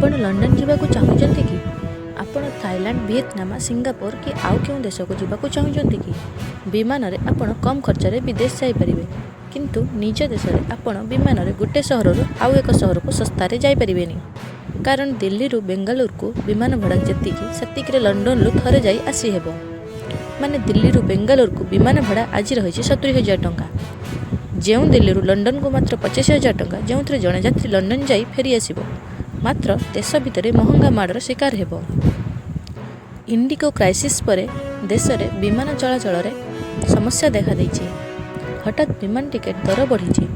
आपण लंडन जावाक चाहूँगी कि आपण थाईलैंड वियतनाम सिंगापुर कि आउ क्यों देश को जावाक चाहूँगी कि विमान रे आपण कम खर्च रे विदेश जापर किंतु निज देश में आपण विमान रे गोटे सहर आउ एक सहर को सस्तार जापरेनि कारण दिल्ली रु बेंगालुर को विमान भड़ा जी लंडन रु थरे जाई आसी हेबो माने दिल्ली रु बेंगालुर को विमान भड़ा आज रही 70,000 टंका जो दिल्ली रु लंडन को मात्र 25,000 टंका जो जड़े यात्री लंडन जाई फेरी आसिबो मात्र देश भितर महंगा माड़र शिकार हेबो। इंडिगो क्राइसिस परे देश में विमान चलाचल रे समस्या देखा देइछि। हठात विमान टिकेट दर बढ़ी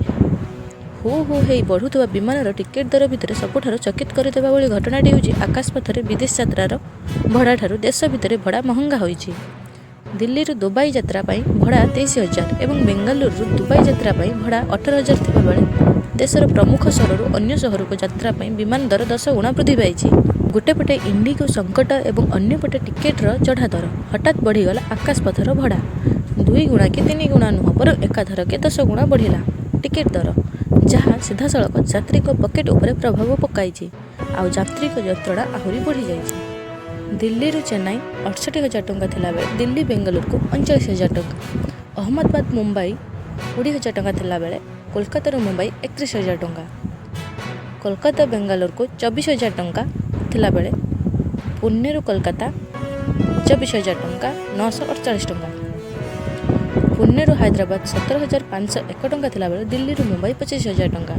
हो हे बढ़ुवा विमान टिकेट दर भितर सबुठार चकित करदेवा भली घटनाटी होछि आकाशपथरे विदेश यात्रार भड़ा ठारू देश भितर भड़ा महंगा होइछि। दिल्ली रु दुबई यात्रा पाई भड़ा 23,000 एवं बेंगालुरु रु दुबई यात्रा पाई भड़ा 18,000 थिबा बेले देशर प्रमुख सहर अन्य सहर को यात्रा पाई विमान दर 10 गुणा वृद्धि पाइछि। गोटे पटे इंडिगो संकट एवं अन्य पटे टिकेटर चढ़ा दर हठात बढ़ीगला आकाशपथर भड़ा 2 गुणा कि 3 गुणा नुह पर एकाधर के 10 गुणा बढ़िला टिकेट दर जहाँ सीधा सड़क यात्री पकेट उपर प्रभाव पकाई आउ यात्री यात्रा आहरी बढ़ी जाइछि। दिल्ली रु चेन्नई 68,000 टंका थिला बेले दिल्ली बेंगालुर को 39,000 टंका अहमदाबाद मुंबई 20,000 टंका थिला बेले कोलकाता रु मुंबई 31,000 टंका कोलकाता बेंगालुर को 24,000 टंका थिला बेले पुणे रु कोलकाता 24,000 टंका 948 टंका पुणे रु हैदराबाद 17,501 टंका थिला बेले दिल्ली रु मुंबई 25,000 टंका।